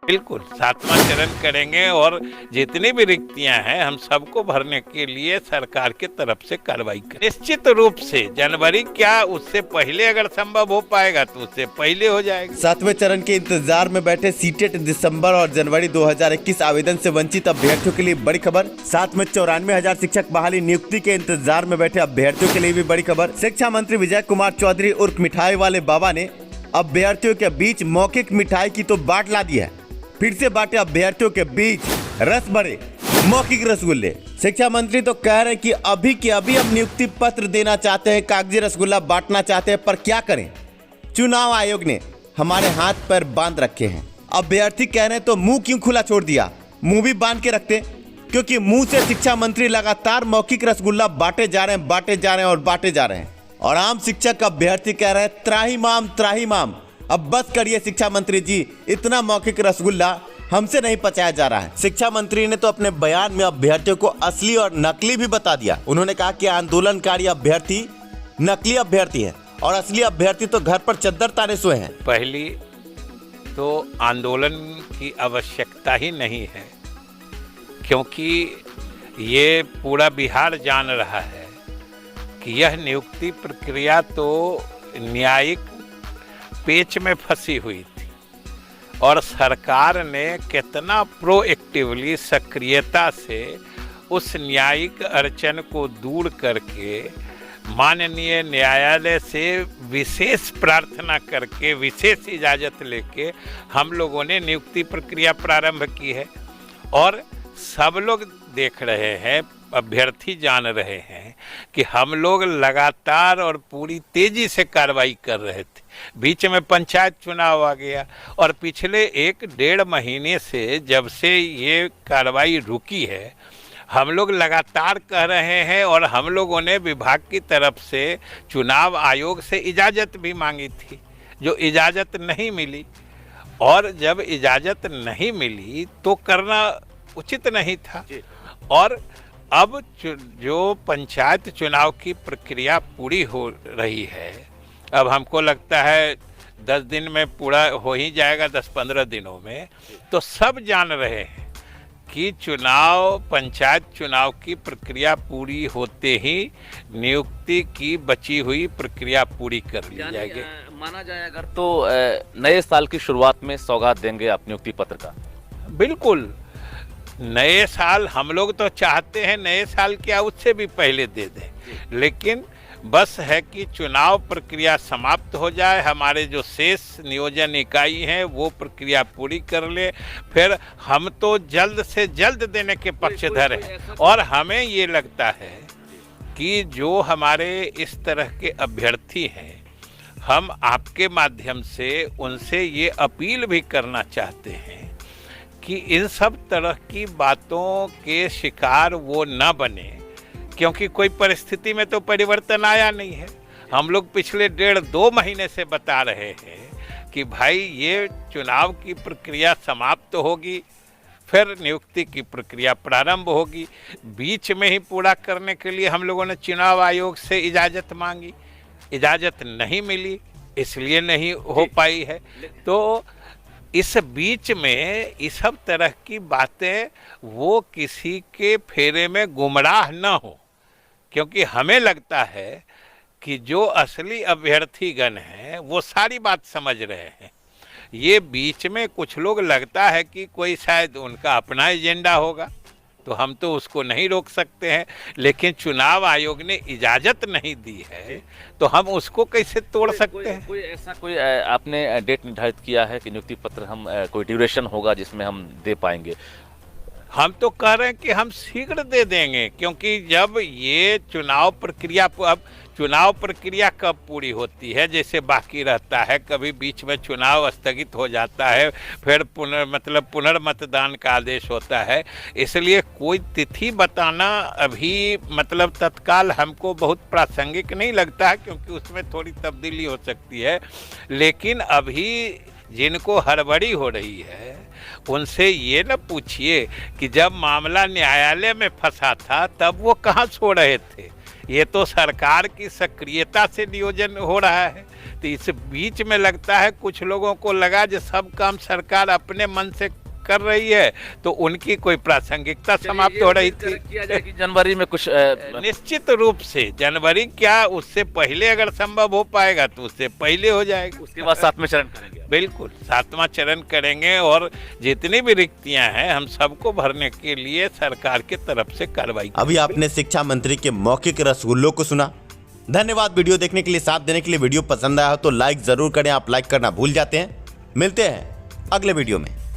बिल्कुल, 7वां चरण करेंगे और जितनी भी रिक्तियां हैं हम सबको भरने के लिए सरकार की तरफ से कार्रवाई करें। निश्चित रूप से जनवरी क्या उससे पहले अगर संभव हो पाएगा तो उससे पहले हो जाएगा। 7वें चरण के इंतजार में बैठे सीटेट दिसंबर और जनवरी 2021 आवेदन से वंचित अभ्यर्थियों के लिए बड़ी खबर। साथ में 94,000 शिक्षक बहाली नियुक्ति के इंतजार में बैठे अभ्यर्थियों के लिए भी बड़ी खबर। शिक्षा मंत्री विजय कुमार चौधरी उर्फ मिठाई वाले बाबा ने अभ्यर्थियों के बीच मौखिक मिठाई की तो बाट ला दी है, फिर से बांटे अभ्यर्थियों के बीच रस भरे मौखिक रसगुल्ले। शिक्षा मंत्री तो कह रहे हैं कि अभी के अभी हम नियुक्ति पत्र देना चाहते हैं, कागजी रसगुल्ला बांटना चाहते हैं, पर क्या करें, चुनाव आयोग ने हमारे हाथ पर बांध रखे हैं। अभ्यर्थी कह रहे हैं तो मुंह क्यों खुला छोड़ दिया, मुंह भी बांध के रखते, क्योंकि मुंह से शिक्षा मंत्री लगातार मौखिक रसगुल्ला बांटे जा रहे हैं, बांटे जा रहे हैं और बांटे जा रहे हैं। और आम शिक्षक अभ्यर्थी कह रहे हैं त्राहिमाम, अब बस करिए शिक्षा मंत्री जी, इतना मौखिक रसगुल्ला हमसे नहीं पचाया जा रहा है। शिक्षा मंत्री ने तो अपने बयान में अभ्यर्थियों को असली और नकली भी बता दिया। उन्होंने कहा कि आंदोलनकारी अभ्यर्थी नकली अभ्यर्थी है और असली अभ्यर्थी तो घर पर चद्दर ताने सोए हैं। पहली तो आंदोलन की आवश्यकता ही नहीं है, क्योंकि ये पूरा बिहार जान रहा है कि यह नियुक्ति प्रक्रिया तो न्यायिक पेच में फंसी हुई थी और सरकार ने कितना प्रोएक्टिवली सक्रियता से उस न्यायिक अड़चन को दूर करके माननीय न्यायालय से विशेष प्रार्थना करके विशेष इजाज़त लेके हम लोगों ने नियुक्ति प्रक्रिया प्रारंभ की है। और सब लोग देख रहे हैं, अभ्यर्थी जान रहे हैं कि हम लोग लगातार और पूरी तेजी से कार्रवाई कर रहे थे। बीच में पंचायत चुनाव आ गया और पिछले 1-1.5 महीने से जब से ये कार्रवाई रुकी है हम लोग लगातार कह रहे हैं और हम लोगों ने विभाग की तरफ से चुनाव आयोग से इजाज़त भी मांगी थी, जो इजाज़त नहीं मिली। और जब इजाज़त नहीं मिली तो करना उचित नहीं था। और अब जो पंचायत चुनाव की प्रक्रिया पूरी हो रही है, अब हमको लगता है 10 दिन में पूरा हो ही जाएगा, 10-15 दिनों में। तो सब जान रहे हैं कि पंचायत चुनाव की प्रक्रिया पूरी होते ही नियुक्ति की बची हुई प्रक्रिया पूरी कर ली जाएगी। माना जाए अगर तो नए साल की शुरुआत में सौगात देंगे आप नियुक्ति पत्र का? बिल्कुल, नए साल हम लोग तो चाहते हैं नए साल क्या उससे भी पहले दे दें, लेकिन बस है कि चुनाव प्रक्रिया समाप्त हो जाए, हमारे जो शेष नियोजन इकाई हैं वो प्रक्रिया पूरी कर ले, फिर हम तो जल्द से जल्द देने के पक्षधर हैं। और हमें ये लगता है कि जो हमारे इस तरह के अभ्यर्थी हैं, हम आपके माध्यम से उनसे ये अपील भी करना चाहते हैं कि इन सब तरह की बातों के शिकार वो न बने, क्योंकि कोई परिस्थिति में तो परिवर्तन आया नहीं है। हम लोग पिछले 1.5-2 महीने से बता रहे हैं कि भाई ये चुनाव की प्रक्रिया समाप्त होगी, फिर नियुक्ति की प्रक्रिया प्रारंभ होगी। बीच में ही पूरा करने के लिए हम लोगों ने चुनाव आयोग से इजाज़त मांगी, इजाज़त नहीं मिली, इसलिए नहीं हो पाई है। तो इस बीच में इस सब तरह की बातें वो किसी के फेरे में गुमराह न हो, क्योंकि हमें लगता है कि जो असली अभ्यर्थीगण हैं वो सारी बात समझ रहे हैं। ये बीच में कुछ लोग लगता है कि कोई शायद उनका अपना एजेंडा होगा, तो हम तो उसको नहीं रोक सकते हैं, लेकिन चुनाव आयोग ने इजाज़त नहीं दी है तो हम उसको कैसे तोड़ सकते हैं? कोई आपने डेट निर्धारित किया है कि नियुक्ति पत्र हम कोई ड्यूरेशन होगा जिसमें हम दे पाएंगे? हम तो कह रहे हैं कि हम शीघ्र दे देंगे, क्योंकि जब ये चुनाव प्रक्रिया, अब चुनाव प्रक्रिया कब पूरी होती है, जैसे बाकी रहता है, कभी बीच में चुनाव स्थगित हो जाता है, फिर पुनर्मतदान का आदेश होता है, इसलिए कोई तिथि बताना अभी तत्काल हमको बहुत प्रासंगिक नहीं लगता है, क्योंकि उसमें थोड़ी तब्दीली हो सकती है। लेकिन अभी जिनको हड़बड़ी हो रही है उनसे ये न पूछिए कि जब मामला न्यायालय में फंसा था तब वो कहाँ सो रहे थे। ये तो सरकार की सक्रियता से नियोजन हो रहा है, तो इस बीच में लगता है कुछ लोगों को लगा जो सब काम सरकार अपने मन से कर रही है, तो उनकी कोई प्रासंगिकता समाप्त हो रही थी। किया जाए कि जनवरी में कुछ निश्चित रूप से जनवरी क्या, उससे पहले अगर संभव हो पाएगा तो उससे पहले हो जाएगा। उसके बाद 7वें चरण करेंगे। बिल्कुल 7वां चरण करेंगे और जितनी भी रिक्तियां हैं हम सबको भरने के लिए सरकार की तरफ से कार्रवाई। अभी आपने शिक्षा मंत्री के मौखिक रसगुल्लों को सुना। धन्यवाद वीडियो देखने के लिए, साथ देने के लिए। वीडियो पसंद आया हो तो लाइक जरूर करें, आप लाइक करना भूल जाते हैं। मिलते हैं अगले वीडियो में।